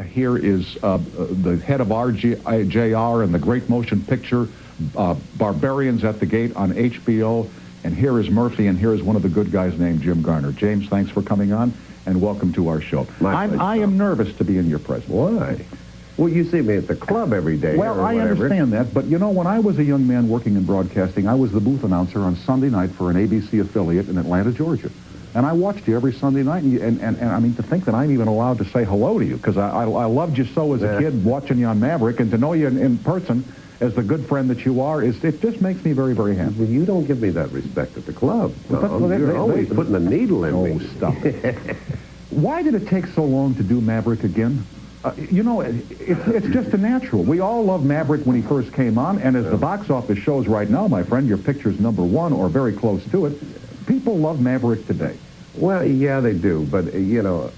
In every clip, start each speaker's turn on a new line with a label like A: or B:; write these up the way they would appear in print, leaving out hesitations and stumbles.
A: Here is the head of RJR and the Great Motion Picture, Barbarians at the Gate on HBO. And here is Murphy, and here is one of the good guys named Jim Garner. James, thanks for coming on, and welcome to our show. I am nervous to be in your presence.
B: Why? Well, you see me at the club every day.
A: Well, I understand that, but you know, when I was a young man working in broadcasting, I was the booth announcer on Sunday night for an ABC affiliate in Atlanta, Georgia. And I watched you every Sunday night, and I mean, to think that I'm even allowed to say hello to you, because I loved you so as a kid watching you on Maverick, and to know you in person as the good friend that you are, it just makes me very, very happy.
B: Well, you don't give me that respect at the club. You're always putting a needle in me.
A: Oh, stop it. Why did it take so long to do Maverick again? You know, it's just a natural. We all loved Maverick when he first came on, and as the box office shows right now, my friend, your picture's #1 or very close to it. People love Maverick today.
B: Well, yeah, they do, but, you know,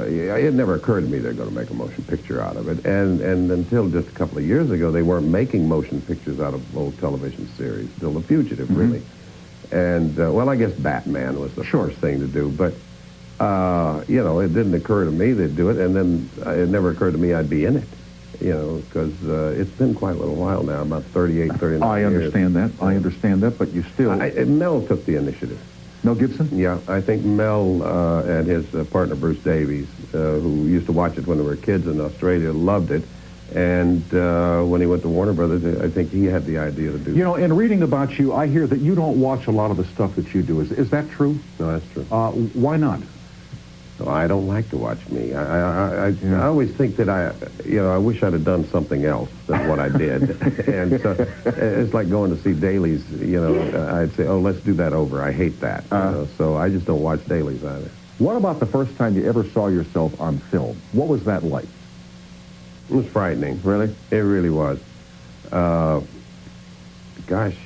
B: it never occurred to me they're going to make a motion picture out of it. And until just a couple of years ago, they weren't making motion pictures out of old television series, till The Fugitive, really. And, well, I guess Batman was the first thing to do, but, you know, it didn't occur to me they'd do it, and then it never occurred to me I'd be in it, you know, because it's been quite a little while now, about 38, 39
A: I understand
B: years.
A: I understand that, but you still...
B: Mel took the initiative.
A: Mel Gibson?
B: Yeah, I think Mel and his partner Bruce Davies, who used to watch it when they were kids in Australia, loved it. And when he went to Warner Brothers, I think he had the idea to do it.
A: You know, in reading about you, I hear that you don't watch a lot of the stuff that you do. Is that true?
B: No, that's true.
A: Why not?
B: No, I don't like to watch me. I always think that I wish I'd have done something else than what I did. And so it's like going to see dailies, you know, I'd say, oh, let's do that over. I hate that. You know, so I just don't watch dailies either.
A: What about the first time you ever saw yourself on film? What was that like?
B: It was frightening.
A: Really?
B: It really was. Gosh,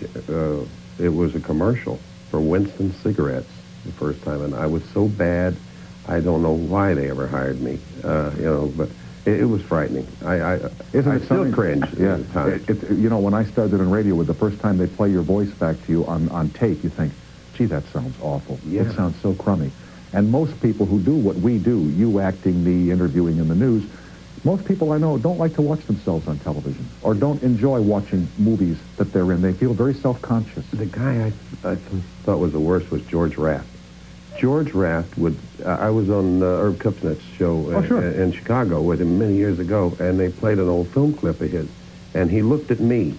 B: it was a commercial for Winston cigarettes the first time, and I was so bad. I don't know why they ever hired me, you know, but it was frightening. I still cringe at the time.
A: You know, when I started in radio, with the first time they play your voice back to you on tape, you think, gee, that sounds awful. Yeah. It sounds so crummy. And most people who do what we do, you acting, me interviewing in the news, most people I know don't like to watch themselves on television or don't enjoy watching movies that they're in. They feel very self-conscious.
B: The guy I thought was the worst was George Raft. George Raft would, I was on Herb Kupsnitz's show in Chicago with him many years ago, and they played an old film clip of his, and he looked at me,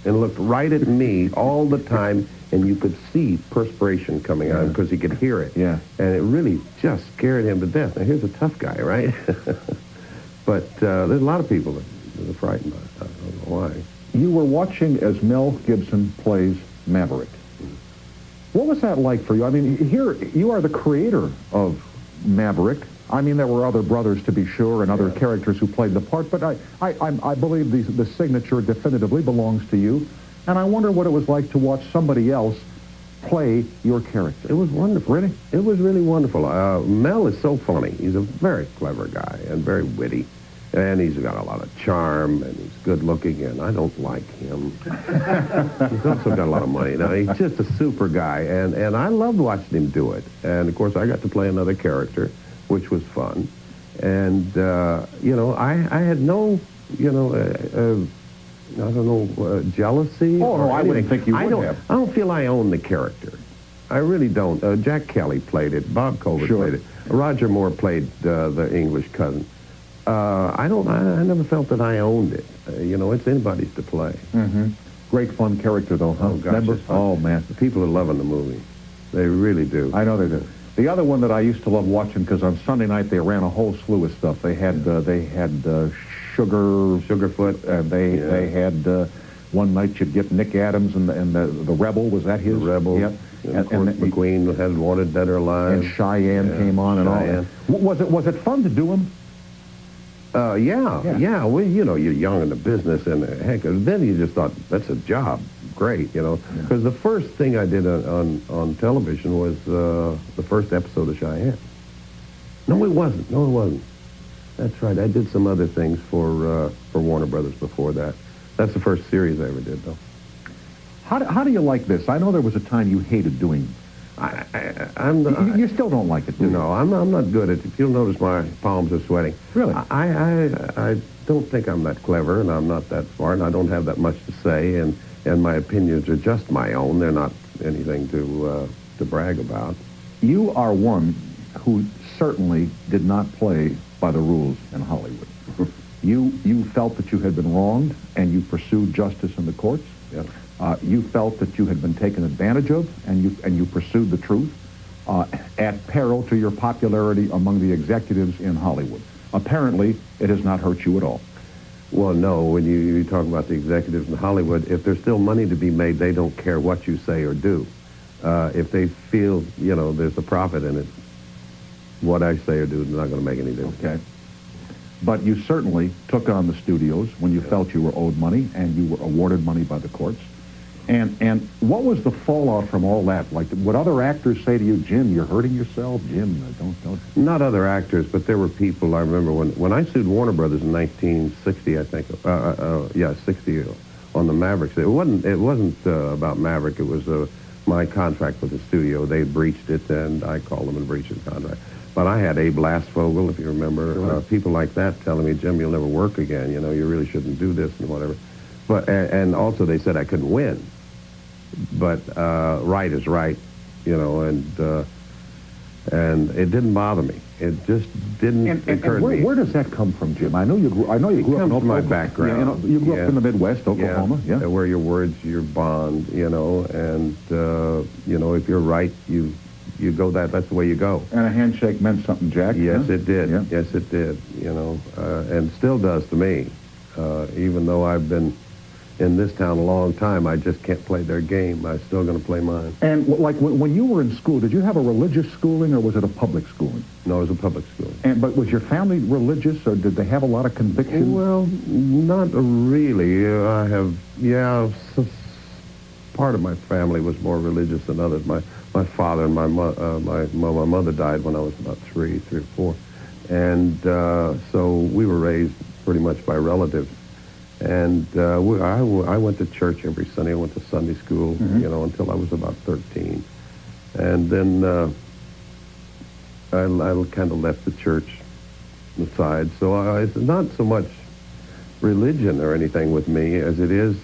B: and looked right at me all the time, and you could see perspiration coming out because he could hear it.
A: Yeah.
B: And it really just scared him to death. Now, here's a tough guy, right? But there's a lot of people that are frightened by it. I don't know why.
A: You were watching as Mel Gibson plays Maverick. What was that like for you? I mean, here, you are the creator of Maverick. I mean, there were other brothers, to be sure, and other characters who played the part, but I believe the signature definitively belongs to you, and I wonder what it was like to watch somebody else play your character.
B: It was wonderful.
A: Really?
B: It was really wonderful. Mel is so funny. He's a very clever guy and very witty. And he's got a lot of charm, and he's good-looking, and I don't like him. He's also got a lot of money. Now, he's just a super guy, and I loved watching him do it. And, of course, I got to play another character, which was fun. And, you know, I had no, you know, I don't know, jealousy.
A: Oh, no, I wouldn't think you would have.
B: I don't feel I own the character. I really don't. Jack Kelly played it. Bob Colbert played it. Roger Moore played the English cousin. I never felt that I owned it. You know, it's anybody's to play.
A: Mm-hmm. Great fun character, though, huh?
B: Oh, gosh.
A: Oh, man.
B: The people are loving the movie. They really do.
A: I know they do. The other one that I used to love watching, because on Sunday night they ran a whole slew of stuff. They had Sugarfoot, and they had one night you'd get Nick Adams and the Rebel. Was that his?
B: The Rebel.
A: Yep.
B: And McQueen had Wanted Dead or Alive.
A: And Cheyenne came on and all. Was it fun to do them?
B: Yeah. Well, you know, you're young in the business, and heck, then you just thought, that's a job. Great, you know. Because the first thing I did on television was the first episode of Cheyenne. No, it wasn't. That's right. I did some other things for Warner Brothers before that. That's the first series I ever did, though.
A: How do you like this? I know there was a time you hated doing
B: I'm not,
A: You still don't like it, do you?
B: no, I'm not good at it. You'll notice my palms are sweating.
A: Really?
B: I don't think I'm that clever, and I'm not that smart, and I don't have that much to say, and my opinions are just my own. They're not anything to brag about.
A: You are one who certainly did not play by the rules in Hollywood. You felt that you had been wronged, and you pursued justice in the courts.
B: Yep.
A: You felt that you had been taken advantage of, and you pursued the truth at peril to your popularity among the executives in Hollywood. Apparently, it has not hurt you at all.
B: Well, no, when you talk about the executives in Hollywood, if there's still money to be made, they don't care what you say or do. If they feel, there's a profit in it, what I say or do is not going to make any difference.
A: Okay. But you certainly took on the studios when you felt you were owed money, and you were awarded money by the courts. And what was the fallout from all that? Like, would other actors say to you, Jim, you're hurting yourself? Jim, don't.
B: Not other actors, but there were people. I remember when I sued Warner Brothers in 1960, I think. 60 on the Mavericks. It wasn't about Maverick. It was my contract with the studio. They breached it, and I called them and breached the contract. But I had Abe Lastfogel, if you remember, people like that telling me, Jim, you'll never work again. You really shouldn't do this and whatever. But and also they said I couldn't win. But right is right, and it didn't bother me. It just didn't occur to me.
A: Where does that come from, Jim? I know you grew up in
B: my background.
A: You grew up in the Midwest, Oklahoma.
B: Yeah. Where your words, your bond, and if you're right, you go that's the way you go.
A: And a handshake meant something, Jack.
B: Yes, it did.
A: Yeah.
B: Yes, it did. And still does to me. Even though I've been in this town a long time, I just can't play their game. I'm still going to play mine.
A: And like when you were in school, did you have a religious schooling, or was it a public schooling?
B: No, it was a public school.
A: But was your family religious, or did they have a lot of conviction?
B: Well, not really. I have, part of my family was more religious than others. My father and my mother died when I was about three or four. And so we were raised pretty much by relatives. And I went to church every Sunday. I went to Sunday school, until I was about 13. And then I kind of left the church aside. So it's not so much religion or anything with me as it is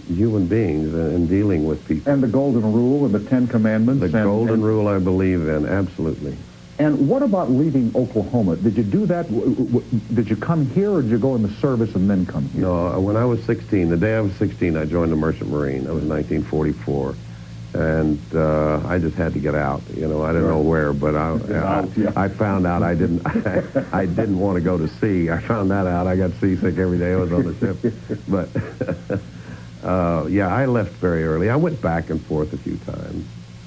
B: human beings and dealing with people.
A: And the Golden Rule and the Ten Commandments.
B: The Golden Rule I believe in, absolutely.
A: And what about leaving Oklahoma? Did you do that? Did you come here, or did you go in the service and then come here?
B: No, when I was 16, the day I was 16, I joined the Merchant Marine. That was 1944. And I just had to get out. I didn't know where, but I found out I didn't want to go to sea. I found that out. I got seasick every day I was on the ship. But, I left very early. I went back and forth a few times.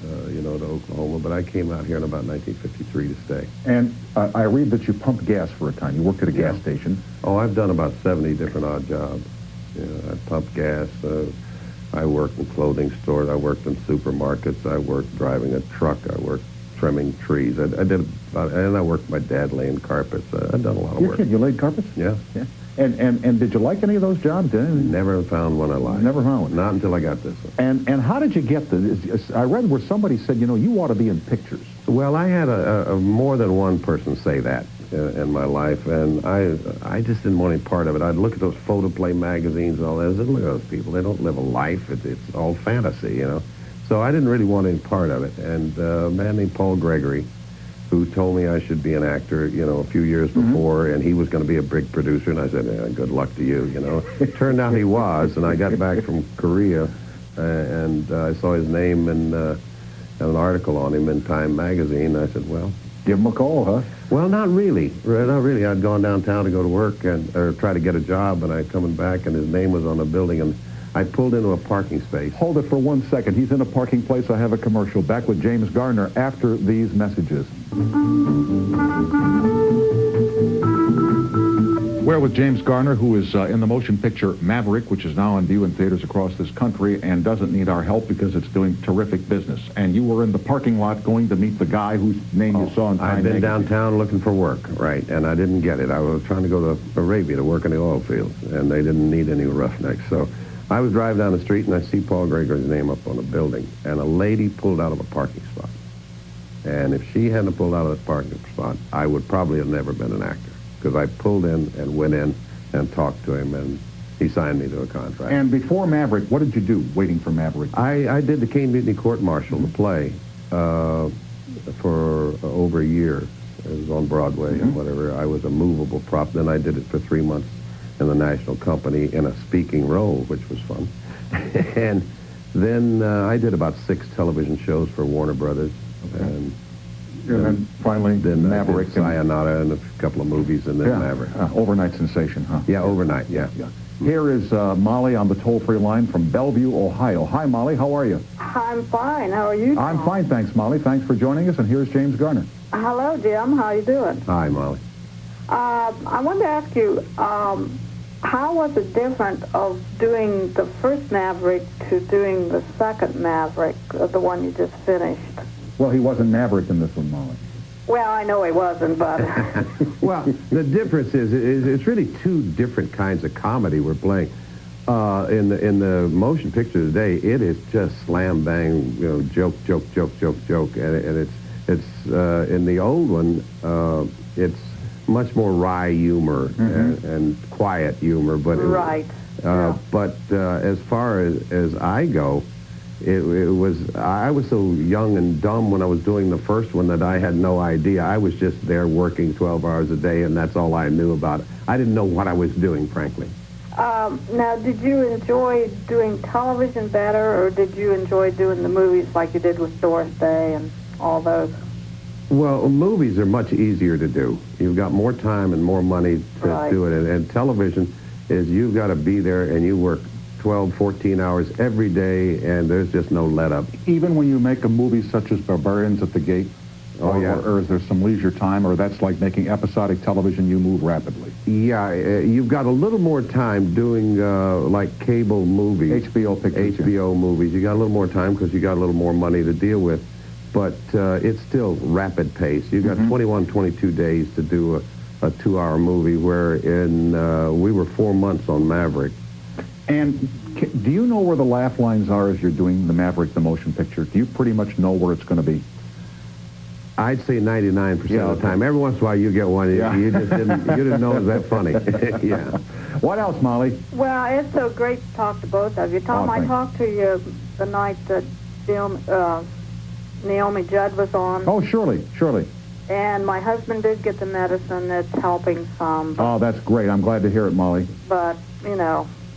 B: To Oklahoma, but I came out here in about 1953 to stay. And
A: I read that you pumped gas for a time. You worked at a gas station.
B: Oh, I've done about 70 different odd jobs. I pumped gas. I worked in clothing stores. I worked in supermarkets. I worked driving a truck. I worked trimming trees. I did about, and I worked with my dad laying carpets. I've done a lot of work.
A: You laid carpets?
B: Yeah.
A: And did you like any of those jobs?
B: Never found one I liked.
A: Never found one.
B: Not until I got this one.
A: And how did you get this? I read where somebody said, you ought to be in pictures.
B: Well, I had a more than one person say that in my life, and I just didn't want any part of it. I'd look at those photoplay magazines and all that. I said, look at those people. They don't live a life. It's all fantasy, So I didn't really want any part of it. And a man named Paul Gregory, who told me I should be an actor, a few years before, and he was going to be a big producer, and I said, good luck to you, It turned out he was, and I got back from Korea, and I saw his name in an article on him in Time magazine. I said, well...
A: Give him a call, huh?
B: Well, not really. Not really. I'd gone downtown to go to work or try to get a job, and I'd coming back, and his name was on the building, and I pulled into a parking space.
A: Hold it for 1 second. He's in a parking place. I have a commercial. Back with James Garner after these messages. We're with James Garner, who is in the motion picture Maverick, which is now on view in theaters across this country and doesn't need our help because it's doing terrific business. And you were in the parking lot going to meet the guy whose name you saw in Time
B: I'd been
A: magazine.
B: downtown looking for work, right, and I didn't get it. I was trying to go to Arabia to work in the oil fields, and they didn't need any roughnecks. So I was driving down the street, and I see Paul Gregory's name up on a building, and a lady pulled out of a parking spot. And if she hadn't pulled out of that parking spot, I would probably have never been an actor, because I pulled in and went in and talked to him, and he signed me to a contract.
A: And before Maverick, what did you do waiting for Maverick?
B: I did the Cane Mutiny Court Martial, the play, for over a year. It was on Broadway and whatever. I was a movable prop. Then I did it for 3 months in the National Company in a speaking role, which was fun. And then I did about 6 television shows for Warner Brothers.
A: Okay. And then finally, Maverick.
B: I did Sayonara and a couple of movies, and then Maverick.
A: Overnight sensation, huh?
B: Yeah, overnight, yeah.
A: Here is Molly on the toll-free line from Bellevue, Ohio. Hi, Molly. How are you?
C: I'm fine. How are you, Tom?
A: I'm fine, thanks, Molly. Thanks for joining us. And here's James Garner.
C: Hello, Jim. How you doing?
B: Hi, Molly.
C: I wanted to ask you, how was it different of doing the first Maverick to doing the second Maverick, the one you just finished?
A: Well, he wasn't Maverick in this one, Molly.
C: Well, I know he wasn't, but...
B: Well, the difference is it's really 2 different kinds of comedy we're playing. In the motion picture today, it is just slam bang, joke, and it's in the old one, it's much more wry humor and quiet humor, but
C: right.
B: But as far as I go, I was so young and dumb when I was doing the first one that I had no idea. I was just there working 12 hours a day, and that's all I knew about it. I didn't know what I was doing, frankly.
C: Now, did you enjoy doing television better, or did you enjoy doing the movies like you did with Doris Day and all those?
B: Well, movies are much easier to do. You've got more time and more money to do it. And television is you've got to be there, and you work 12, 14 hours every day, and there's just no let-up.
A: Even when you make a movie such as Barbarians at the Gate, or is there some leisure time, or that's like making episodic television, you move rapidly?
B: Yeah, you've got a little more time doing like cable movies.
A: HBO pictures.
B: HBO movies. You got a little more time because you got a little more money to deal with, but it's still rapid pace. You've got 21, 22 days to do a 2-hour movie, wherein we were 4 months on Maverick.
A: And do you know where the laugh lines are as you're doing the Maverick, the motion picture? Do you pretty much know where it's going to be?
B: I'd say 99% of the time. Every once in a while you get one. You just didn't know it was that funny. Yeah.
A: What else, Molly?
C: Well, it's so great to talk to both of you. Tom, I talked to you the night that Naomi Judd was on.
A: Oh, surely.
C: And my husband did get the medicine that's helping some.
A: Oh, that's great. I'm glad to hear it, Molly.
C: But,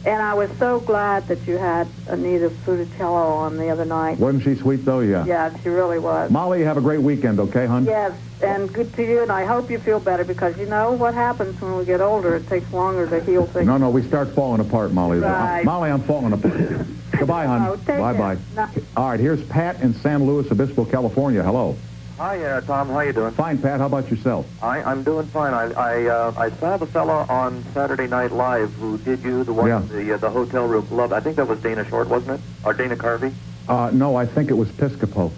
C: and I was so glad that you had Anita Funicello on the other night.
A: Wasn't she sweet, though? Yeah.
C: Yeah, she really was.
A: Molly, have a great weekend, okay, hon?
C: Yes, and good to you, and I hope you feel better, because you know what happens when we get older. It takes longer to heal things.
A: No, we start falling apart, Molly.
C: Right.
A: Molly, I'm falling apart. Goodbye, hon.
C: Oh,
A: Bye-bye. All right, here's Pat in San Luis Obispo, California. Hello.
D: Hi, Tom. How you doing?
A: Fine, Pat. How about yourself?
D: I'm doing fine. I saw the fella on Saturday Night Live who did you, the one in the hotel room. I think that was Dana Short, wasn't it? Or Dana Carvey?
A: No, I think it was Piscopo.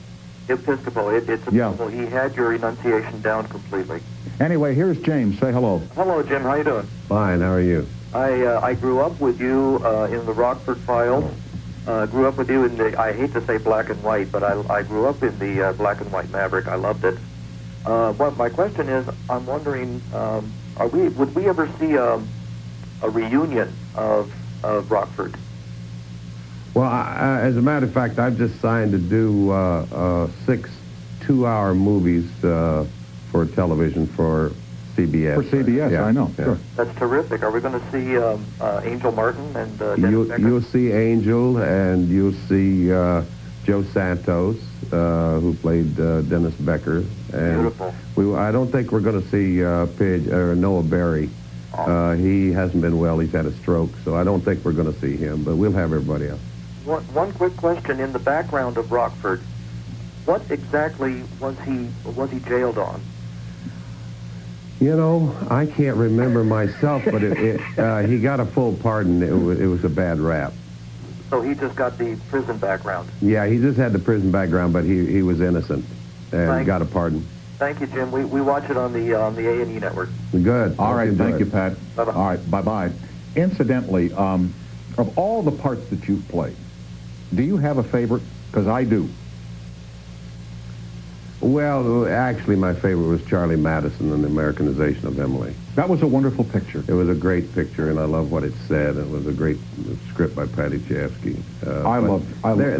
D: Episcopal. It's a He had your enunciation down completely.
A: Anyway, here's James. Say hello.
D: Hello, Jim. How you doing?
B: Fine. How are you?
D: I grew up with you in the Rockford Files. Grew up with you in the, I hate to say black and white, but I grew up in the black and white Maverick. I loved it. What my question is, I'm wondering, would we ever see a reunion of Rockford?
B: Well, as a matter of fact, I've just signed to do 6 2-hour movies for television for CBS.
A: For CBS,
B: yeah,
A: I know.
B: Yeah.
A: Sure.
D: That's terrific. Are we going to see Angel Martin and Dennis Becker?
B: You'll see Angel, and you'll see Joe Santos, who played Dennis Becker. And
D: Beautiful.
B: I don't think we're going to see Noah Berry. He hasn't been well. He's had a stroke, so I don't think we're going to see him. But we'll have everybody else.
D: One quick question: in the background of Rockford, what exactly was he jailed on?
B: You know, I can't remember myself, but he got a full pardon. It was a bad rap.
D: So he just got the prison background.
B: Yeah, he just had the prison background, but he was innocent and got a pardon.
D: Thank you, Jim. We watch it on the A&E network.
B: Good.
A: All right, thank you, Pat.
D: Bye-bye.
A: All right, bye-bye. Incidentally, of all the parts that you've played, do you have a favorite? Because I do.
B: Well, actually, my favorite was Charlie Madison and the Americanization of Emily.
A: That was a wonderful picture.
B: It was a great picture, and I love what it said. It was a great script by Patty Chayefsky.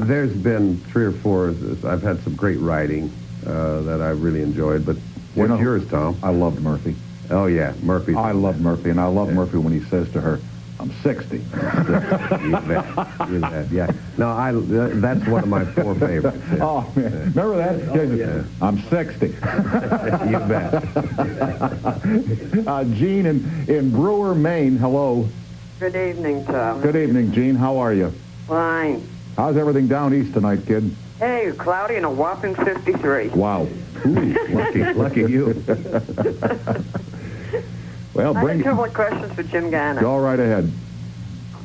B: There's been 3 or 4. I've had some great writing that I really enjoyed. But what's yours, Tom?
A: I loved Murphy.
B: Oh yeah, Murphy.
A: I love Murphy, and I love Murphy when he says to her, "I'm 60."
B: You bet. Yeah. No, that's one of my 4 favorites. Yeah.
A: Oh man, remember that?
B: Oh, yeah.
A: I'm 60.
B: You bet.
A: Gene in Brewer, Maine. Hello.
E: Good evening, Tom.
A: Good evening, Gene. How are you?
E: Fine.
A: How's everything down east tonight, kid?
E: Hey, cloudy and a whopping 53.
A: Wow.
B: Ooh, lucky you.
A: Well,
E: I have a couple of questions for Jim Garner.
A: Go right ahead.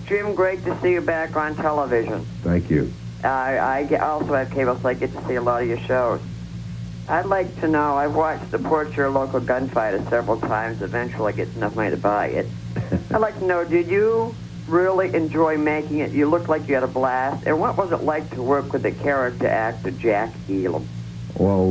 E: Jim, great to see you back on television.
B: Thank you.
E: I also have cable, so I get to see a lot of your shows. I'd like to know, I've watched Support Your Local Gunfighter several times. Eventually I get enough money to buy it. I'd like to know, did you really enjoy making it? You looked like you had a blast. And what was it like to work with the character actor Jack Elam?
B: Well,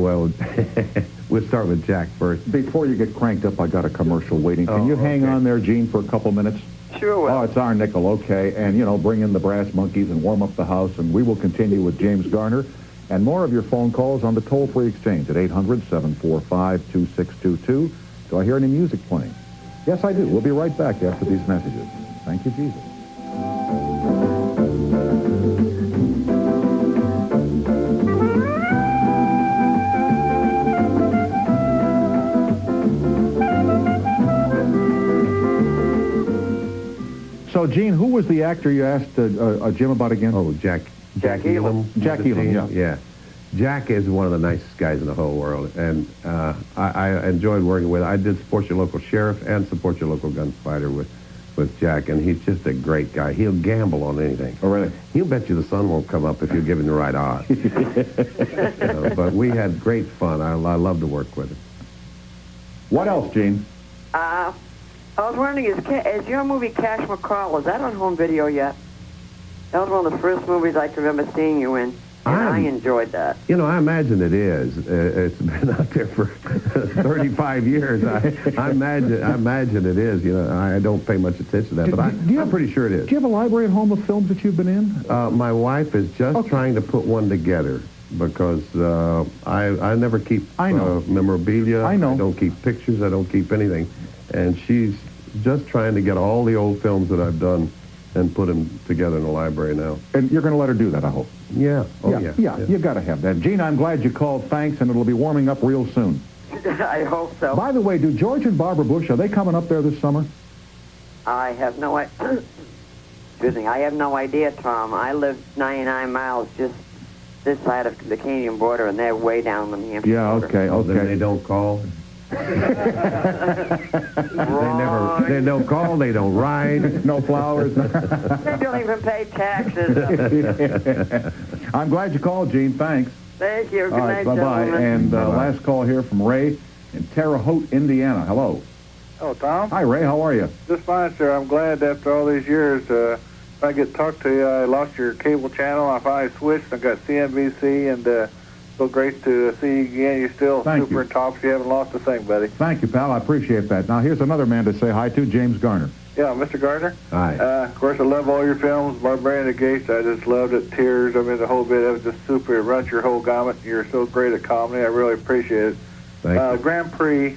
B: we'll start with Jack first.
A: Before you get cranked up, I got a commercial waiting. Can you hang on there, Gene, for a couple minutes?
E: Sure will.
A: Oh, it's our nickel, okay. And, bring in the brass monkeys and warm up the house, and we will continue with James Garner and more of your phone calls on the toll-free exchange at 800-745-2622. Do I hear any music playing? Yes, I do. We'll be right back after these messages. Thank you, Jesus. So, Gene, who was the actor you asked Jim about again?
B: Oh, Jack Elam.
A: Jack Elam, yeah.
B: Yeah. Jack is one of the nicest guys in the whole world, and I enjoyed working with him. I did Support Your Local Sheriff and Support Your Local Gunfighter with Jack, and he's just a great guy. He'll gamble on anything.
A: Oh, really?
B: He'll bet you the sun won't come up if you give him the right odds. But we had great fun. I love to work with him.
A: What else, Gene?
E: I was wondering, is your movie Cash McCall, is that on home video yet? That was one of the first movies I can remember seeing you in, and I enjoyed that.
B: I imagine it is. It's been out there for 35 years. I imagine it is. I don't pay much attention to that, but I'm pretty sure it is.
A: Do you have a library at home of films that you've been in?
B: My wife is just trying to put one together because I never keep memorabilia.
A: I know.
B: I don't keep pictures. I don't keep anything. And she's just trying to get all the old films that I've done and put them together in the library now.
A: And you're going to let her do that, I hope.
B: Yeah.
A: Yeah, you got to have that. Gene, I'm glad you called. Thanks, and it'll be warming up real soon.
E: I hope so.
A: By the way, do George and Barbara Bush, are they coming up there this summer?
E: I have no idea. Excuse me. I have no idea, Tom. I live 99 miles just this side of the Canadian border, and they're way down the New Hampshire border.
A: Okay.
B: Then they don't call. They don't call, they don't ride.
A: No flowers.
E: They don't even pay taxes.
A: I'm glad you called, Gene. Thanks.
E: Thank you. Good
A: All right,
E: night,
A: bye-bye.
E: gentlemen.
A: And last call here from Ray in Terre Haute, Indiana. Hello.
F: Oh, Tom?
A: Hi, Ray. How are you?
F: Just fine, sir. I'm glad after all these years I get to talk to you. I lost your cable channel. I finally switched. I got CNBC, and so great to see you again. You're still super in tops. You haven't lost a thing, buddy.
A: Thank you, pal. I appreciate that. Now, here's another man to say hi to, James Garner.
F: Yeah, Mr. Garner.
B: Hi.
F: Of course, I love all your films. Barbarian of the Gates, I just loved it. Tears, I mean, the whole bit. It was just super. It runs your whole gamut. You're so great at comedy. I really appreciate it.
B: Thank you.
F: Grand Prix,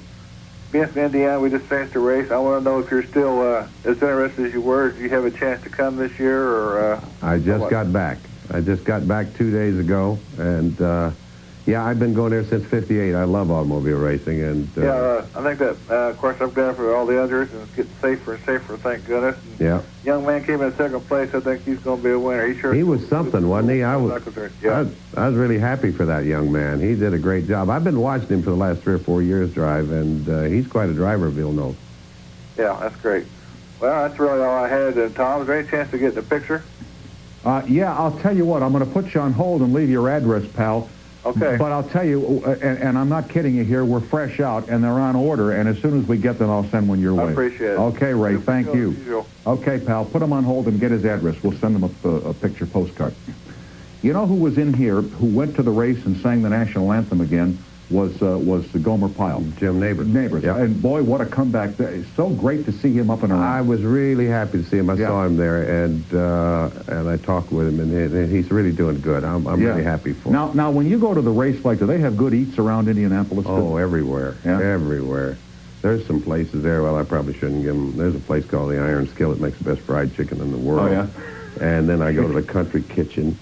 F: being from Indiana, we just finished a race. I want to know if you're still as interested as you were. Do you have a chance to come this year? Or
B: I just got back. I just got back 2 days ago, and yeah, I've been going there since '58. I love automobile racing, and
F: I think that of course I've done it for all the others, and it's getting safer and safer. Thank goodness. And
B: yeah.
F: Young man came in second place. I think he's going to be a winner.
B: He was something, wasn't he? I was really happy for that young man. He did a great job. I've been watching him for the last 3 or 4 years drive, and he's quite a driver, Villeneuve.
F: Yeah, that's great. Well, that's really all I had. Tom, is there any chance to get in the picture?
A: Yeah, I'll tell you what. I'm going to put you on hold and leave your address, pal.
F: Okay.
A: But I'll tell you, and I'm not kidding you here, we're fresh out, and they're on order, and as soon as we get them, I'll send one your way.
F: I appreciate it.
A: Okay, Ray, thank you.
F: Usual.
A: Okay, pal, put him on hold and get his address. We'll send him a picture postcard. You know who was in here, who went to the race and sang the national anthem again? was the Gomer Pyle.
B: Jim Neighbors.
A: Yeah. And boy, what a comeback. It's so great to see him up and around.
B: I was really happy to see him. I saw him there, and I talked with him, and he's really doing good. I'm really happy for him.
A: Now, when you go to the race, like, do they have good eats around Indianapolis?
B: Oh, everywhere. Yeah? Everywhere. There's some places there, well, I probably shouldn't give them. There's a place called the Iron Skillet, makes the best fried chicken in the world.
A: Oh, yeah?
B: And then I go to the Country Kitchen,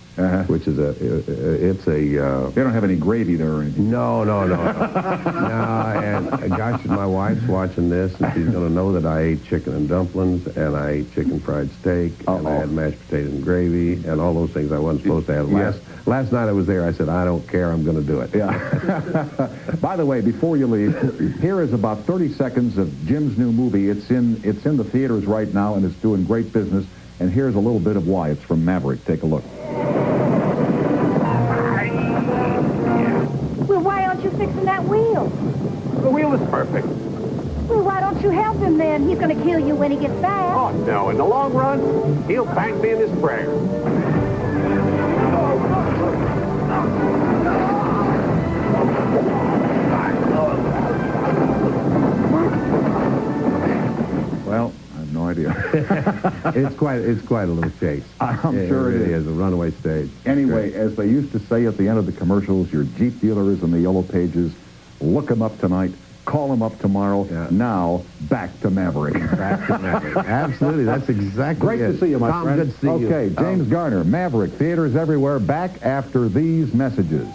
B: which is they
A: don't have any gravy there or anything.
B: No. No, and gosh, my wife's watching this, and she's going to know that I ate chicken and dumplings, and I ate chicken fried steak, and I had mashed potatoes and gravy, and all those things I wasn't supposed to have. Last night I was there, I said, I don't care, I'm going to do it.
A: Yeah. By the way, before you leave, here is about 30 seconds of Jim's new movie. It's in the theaters right now, and it's doing great business. And here's a little bit of why. It's from Maverick. Take a look.
G: Well, why aren't you fixing that wheel?
H: The wheel is perfect.
G: Well, why don't you help him then? He's going to kill you when he gets back.
H: Oh, no. In the long run, he'll thank me in his prayer.
A: Well, I have no idea.
B: It's quite a little chase.
A: I'm sure it is.
B: A runaway stage.
A: Anyway, as they used to say at the end of the commercials, your Jeep dealer is in the yellow pages. Look him up tonight. Call him up tomorrow. Yeah. Now, back to Maverick.
B: Back to Maverick. Absolutely. That's exactly
A: Great to see you, my friend.
B: Good to see you.
A: Okay, James Garner, Maverick, theaters everywhere, back after these messages.